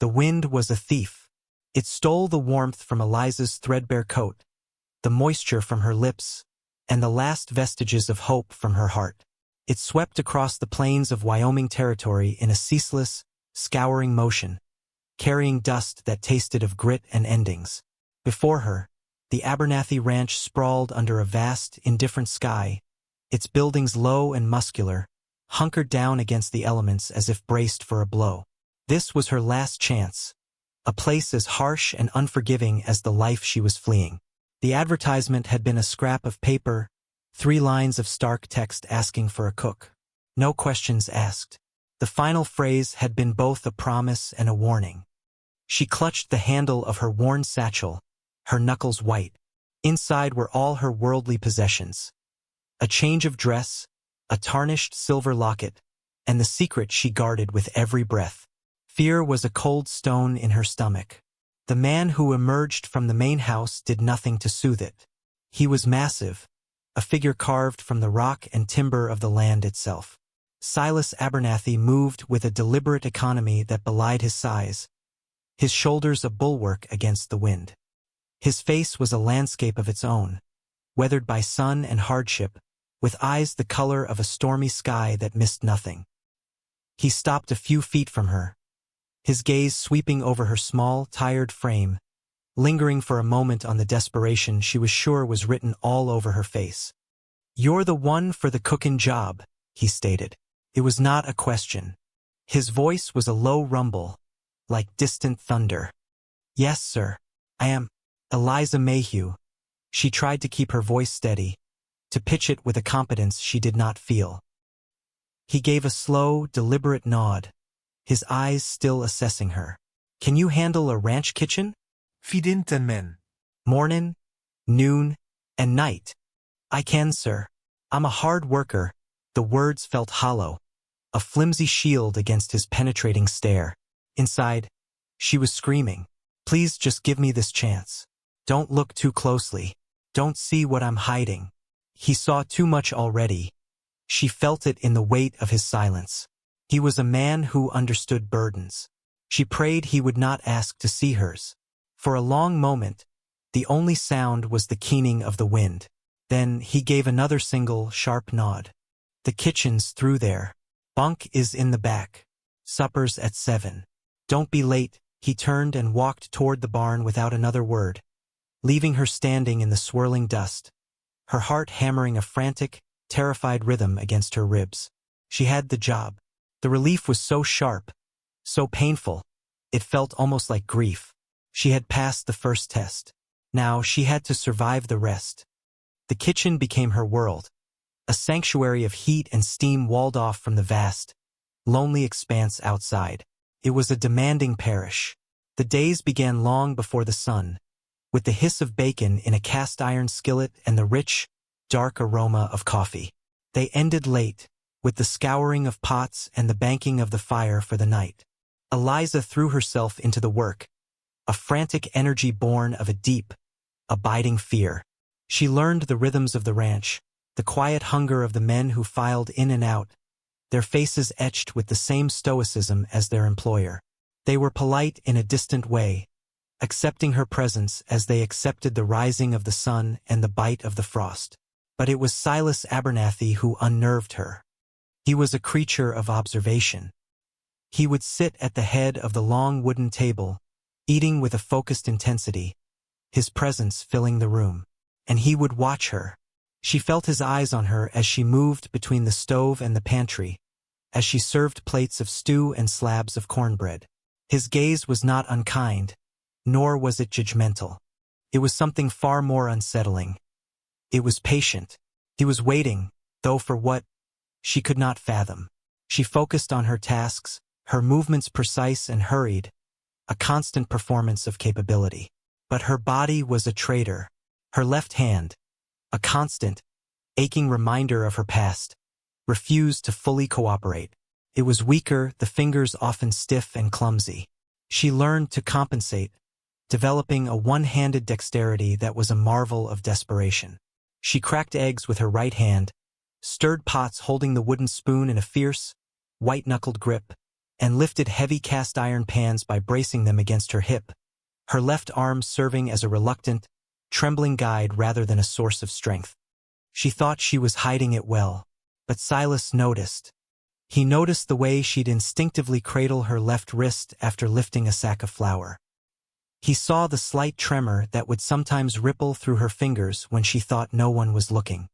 The wind was a thief. It stole the warmth from Eliza's threadbare coat, the moisture from her lips, and the last vestiges of hope from her heart. It swept across the plains of Wyoming Territory in a ceaseless, scouring motion, carrying dust that tasted of grit and endings. Before her, the Abernathy Ranch sprawled under a vast, indifferent sky, its buildings low and muscular, hunkered down against the elements as if braced for a blow. This was her last chance, a place as harsh and unforgiving as the life she was fleeing. The advertisement had been a scrap of paper, 3 lines of stark text asking for a cook. No questions asked. The final phrase had been both a promise and a warning. She clutched the handle of her worn satchel, her knuckles white. Inside were all her worldly possessions. A change of dress, a tarnished silver locket, and the secret she guarded with every breath. Fear was a cold stone in her stomach. The man who emerged from the main house did nothing to soothe it. He was massive, a figure carved from the rock and timber of the land itself. Silas Abernathy moved with a deliberate economy that belied his size, his shoulders a bulwark against the wind. His face was a landscape of its own, weathered by sun and hardship, with eyes the color of a stormy sky that missed nothing. He stopped a few feet from her, his gaze sweeping over her small, tired frame, lingering for a moment on the desperation she was sure was written all over her face. "You're the one for the cookin' job," he stated. It was not a question. His voice was a low rumble, like distant thunder. "Yes, sir. I am Eliza Mayhew." She tried to keep her voice steady, to pitch it with a competence she did not feel. He gave a slow, deliberate nod, his eyes still assessing her. "Can you handle a ranch kitchen?" "Fidinten men." "Mornin', noon, and night." "I can, sir. I'm a hard worker." The words felt hollow, a flimsy shield against his penetrating stare. Inside, she was screaming, "Please just give me this chance. Don't look too closely. Don't see what I'm hiding." He saw too much already. She felt it in the weight of his silence. He was a man who understood burdens. She prayed he would not ask to see hers. For a long moment, the only sound was the keening of the wind. Then he gave another single, sharp nod. "The kitchen's through there. Bunk is in the back. Supper's at 7. Don't be late." He turned and walked toward the barn without another word, leaving her standing in the swirling dust, her heart hammering a frantic, terrified rhythm against her ribs. She had the job. The relief was so sharp, so painful, it felt almost like grief. She had passed the first test. Now she had to survive the rest. The kitchen became her world, a sanctuary of heat and steam walled off from the vast, lonely expanse outside. It was a demanding parish. The days began long before the sun, with the hiss of bacon in a cast-iron skillet and the rich, dark aroma of coffee. They ended late, with the scouring of pots and the banking of the fire for the night. Eliza threw herself into the work, a frantic energy born of a deep, abiding fear. She learned the rhythms of the ranch, the quiet hunger of the men who filed in and out, their faces etched with the same stoicism as their employer. They were polite in a distant way, accepting her presence as they accepted the rising of the sun and the bite of the frost. But it was Silas Abernathy who unnerved her. He was a creature of observation. He would sit at the head of the long wooden table, eating with a focused intensity, his presence filling the room. And he would watch her. She felt his eyes on her as she moved between the stove and the pantry, as she served plates of stew and slabs of cornbread. His gaze was not unkind, nor was it judgmental. It was something far more unsettling. It was patient. He was waiting, though for what, she could not fathom. She focused on her tasks, her movements precise and hurried, a constant performance of capability. But her body was a traitor. Her left hand, a constant, aching reminder of her past, refused to fully cooperate. It was weaker, the fingers often stiff and clumsy. She learned to compensate, developing a one-handed dexterity that was a marvel of desperation. She cracked eggs with her right hand, stirred pots holding the wooden spoon in a fierce, white-knuckled grip, and lifted heavy cast-iron pans by bracing them against her hip, her left arm serving as a reluctant, trembling guide rather than a source of strength. She thought she was hiding it well, but Silas noticed. He noticed the way she'd instinctively cradle her left wrist after lifting a sack of flour. He saw the slight tremor that would sometimes ripple through her fingers when she thought no one was looking.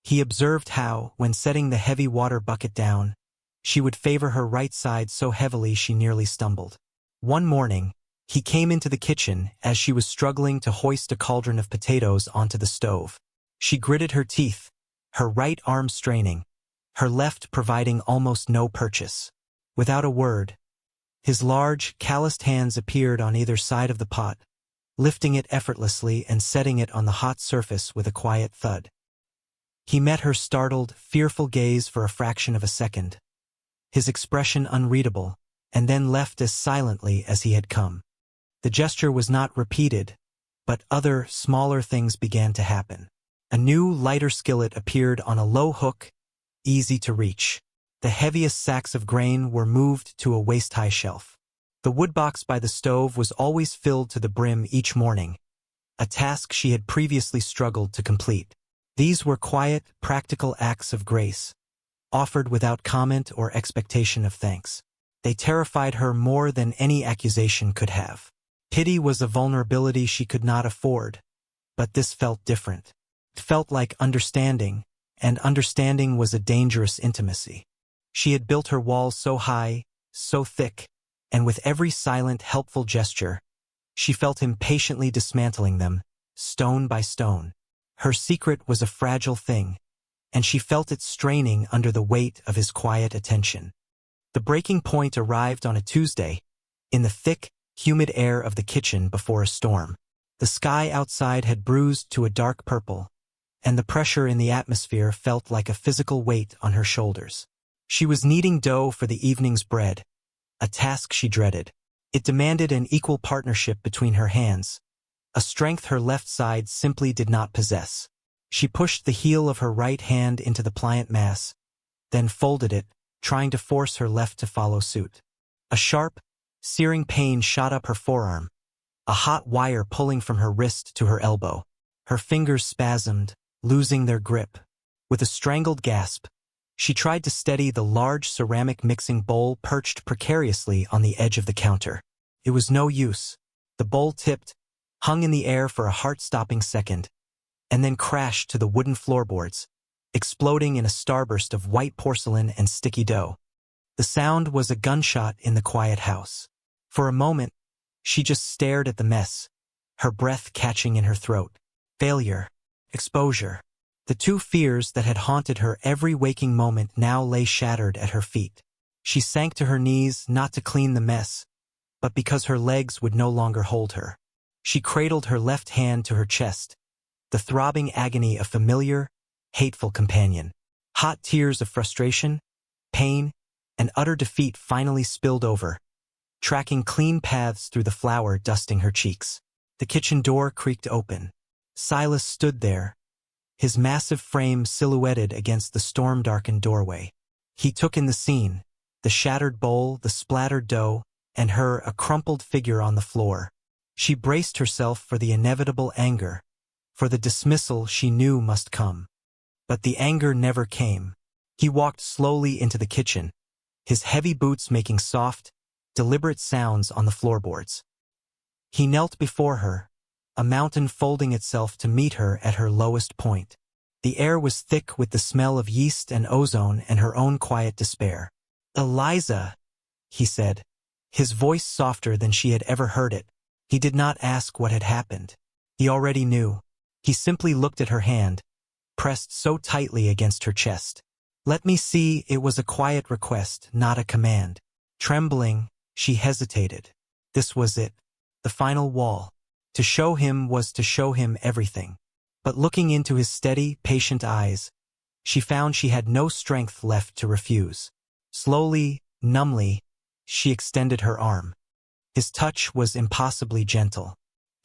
He observed how, when setting the heavy water bucket down, she would favor her right side so heavily she nearly stumbled. One morning, he came into the kitchen as she was struggling to hoist a cauldron of potatoes onto the stove. She gritted her teeth, her right arm straining, her left providing almost no purchase. Without a word, his large, calloused hands appeared on either side of the pot, lifting it effortlessly and setting it on the hot surface with a quiet thud. He met her startled, fearful gaze for a fraction of a second, his expression unreadable, and then left as silently as he had come. The gesture was not repeated, but other, smaller things began to happen. A new, lighter skillet appeared on a low hook, easy to reach. The heaviest sacks of grain were moved to a waist-high shelf. The woodbox by the stove was always filled to the brim each morning, a task she had previously struggled to complete. These were quiet, practical acts of grace, offered without comment or expectation of thanks. They terrified her more than any accusation could have. Pity was a vulnerability she could not afford, but this felt different. It felt like understanding, and understanding was a dangerous intimacy. She had built her walls so high, so thick, and with every silent, helpful gesture, she felt him patiently dismantling them, stone by stone. Her secret was a fragile thing, and she felt it straining under the weight of his quiet attention. The breaking point arrived on a Tuesday, in the thick, humid air of the kitchen before a storm. The sky outside had bruised to a dark purple, and the pressure in the atmosphere felt like a physical weight on her shoulders. She was kneading dough for the evening's bread, a task she dreaded. It demanded an equal partnership between her hands, a strength her left side simply did not possess. She pushed the heel of her right hand into the pliant mass, then folded it, trying to force her left to follow suit. A sharp, searing pain shot up her forearm, a hot wire pulling from her wrist to her elbow. Her fingers spasmed, losing their grip. With a strangled gasp, she tried to steady the large ceramic mixing bowl perched precariously on the edge of the counter. It was no use. The bowl tipped, hung in the air for a heart-stopping second, and then crashed to the wooden floorboards, exploding in a starburst of white porcelain and sticky dough. The sound was a gunshot in the quiet house. For a moment, she just stared at the mess, her breath catching in her throat. Failure, exposure. The two fears that had haunted her every waking moment now lay shattered at her feet. She sank to her knees not to clean the mess, but because her legs would no longer hold her. She cradled her left hand to her chest, the throbbing agony of familiar, hateful companion. Hot tears of frustration, pain, and utter defeat finally spilled over, tracking clean paths through the flour dusting her cheeks. The kitchen door creaked open. Silas stood there, his massive frame silhouetted against the storm-darkened doorway. He took in the scene, the shattered bowl, the splattered dough, and her, a crumpled figure on the floor. She braced herself for the inevitable anger, for the dismissal she knew must come. But the anger never came. He walked slowly into the kitchen, his heavy boots making soft, deliberate sounds on the floorboards. He knelt before her, a mountain folding itself to meet her at her lowest point. The air was thick with the smell of yeast and ozone and her own quiet despair. "Eliza," he said, his voice softer than she had ever heard it. He did not ask what had happened. He already knew. He simply looked at her hand, pressed so tightly against her chest. "Let me see." It was a quiet request, not a command. Trembling, she hesitated. This was it. The final wall. To show him was to show him everything. But looking into his steady, patient eyes, she found she had no strength left to refuse. Slowly, numbly, she extended her arm. His touch was impossibly gentle.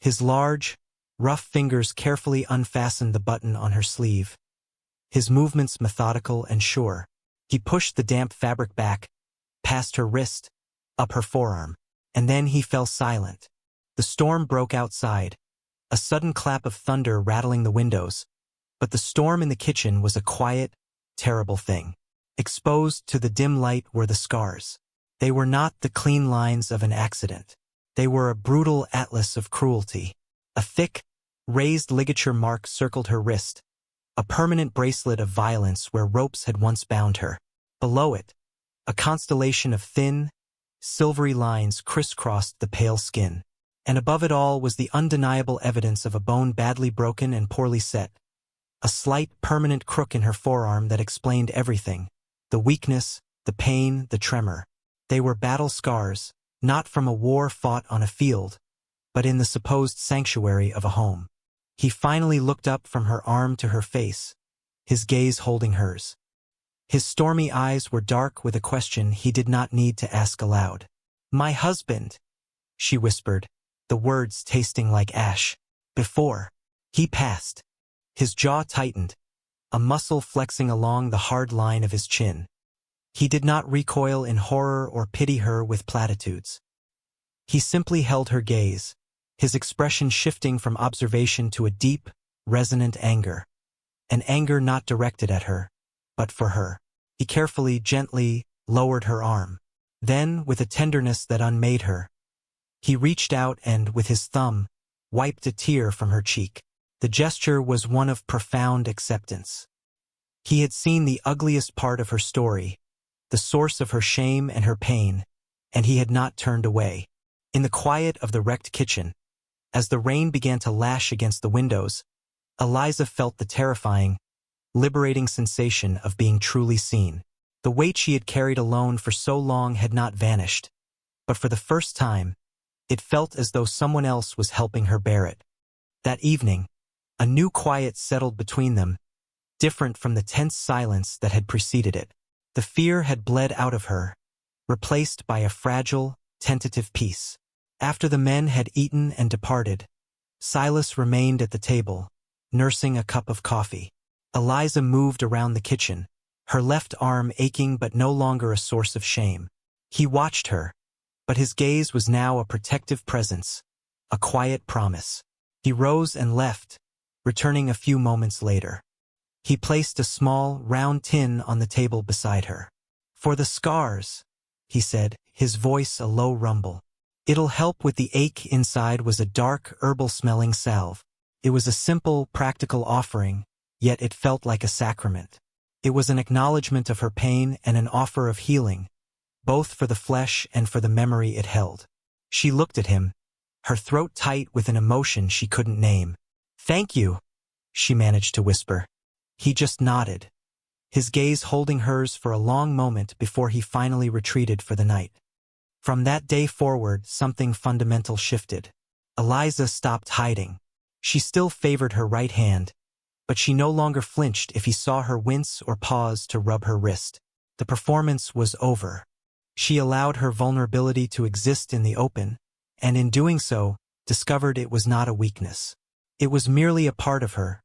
His large, rough fingers carefully unfastened the button on her sleeve, his movements methodical and sure. He pushed the damp fabric back, past her wrist, up her forearm. And then he fell silent. The storm broke outside, a sudden clap of thunder rattling the windows. But the storm in the kitchen was a quiet, terrible thing. Exposed to the dim light were the scars. They were not the clean lines of an accident. They were a brutal atlas of cruelty. A thick, raised ligature mark circled her wrist, a permanent bracelet of violence where ropes had once bound her. Below it, a constellation of thin, silvery lines crisscrossed the pale skin. And above it all was the undeniable evidence of a bone badly broken and poorly set. A slight, permanent crook in her forearm that explained everything. The weakness, the pain, the tremor. They were battle scars, not from a war fought on a field, but in the supposed sanctuary of a home. He finally looked up from her arm to her face, his gaze holding hers. His stormy eyes were dark with a question he did not need to ask aloud. "My husband," she whispered, the words tasting like ash. Before he passed, his jaw tightened, a muscle flexing along the hard line of his chin. He did not recoil in horror or pity her with platitudes. He simply held her gaze, his expression shifting from observation to a deep, resonant anger. An anger not directed at her, but for her. He carefully, gently lowered her arm. Then, with a tenderness that unmade her, he reached out and, with his thumb, wiped a tear from her cheek. The gesture was one of profound acceptance. He had seen the ugliest part of her story, the source of her shame and her pain, and he had not turned away. In the quiet of the wrecked kitchen, as the rain began to lash against the windows, Eliza felt the terrifying, liberating sensation of being truly seen. The weight she had carried alone for so long had not vanished, but for the first time, it felt as though someone else was helping her bear it. That evening, a new quiet settled between them, different from the tense silence that had preceded it. The fear had bled out of her, replaced by a fragile, tentative peace. After the men had eaten and departed, Silas remained at the table, nursing a cup of coffee. Eliza moved around the kitchen, her left arm aching but no longer a source of shame. He watched her, but his gaze was now a protective presence, a quiet promise. He rose and left, returning a few moments later. He placed a small, round tin on the table beside her. "For the scars," he said, his voice a low rumble. "It'll help with the ache." Inside was a dark, herbal-smelling salve. It was a simple, practical offering, yet it felt like a sacrament. It was an acknowledgement of her pain and an offer of healing, both for the flesh and for the memory it held. She looked at him, her throat tight with an emotion she couldn't name. "Thank you," she managed to whisper. He just nodded, his gaze holding hers for a long moment before he finally retreated for the night. From that day forward, something fundamental shifted. Eliza stopped hiding. She still favored her right hand, but she no longer flinched if he saw her wince or pause to rub her wrist. The performance was over. She allowed her vulnerability to exist in the open, and in doing so, discovered it was not a weakness. It was merely a part of her,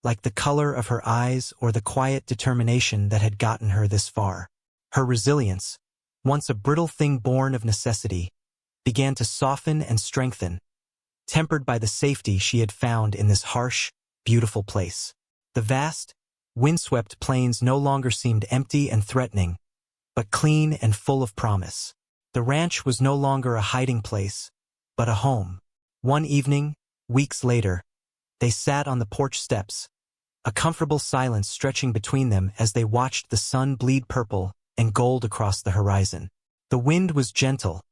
like the color of her eyes or the quiet determination that had gotten her this far. Her resilience, once a brittle thing born of necessity, began to soften and strengthen, tempered by the safety she had found in this harsh, beautiful place. The vast, windswept plains no longer seemed empty and threatening, but clean and full of promise. The ranch was no longer a hiding place, but a home. One evening, weeks later, they sat on the porch steps, a comfortable silence stretching between them as they watched the sun bleed purple and gold across the horizon. The wind was gentle,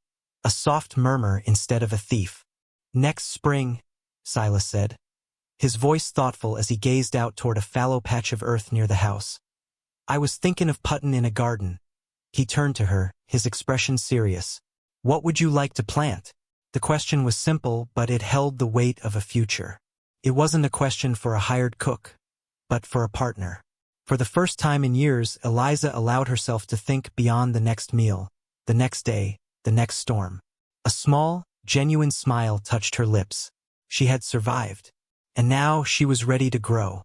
a soft murmur instead of a thief. "Next spring," Silas said, his voice thoughtful as he gazed out toward a fallow patch of earth near the house. "I was thinking of puttin' in a garden." He turned to her, his expression serious. "What would you like to plant?" The question was simple, but it held the weight of a future. It wasn't a question for a hired cook, but for a partner. For the first time in years, Eliza allowed herself to think beyond the next meal, the next day, the next storm. A small, genuine smile touched her lips. She had survived. And now she was ready to grow.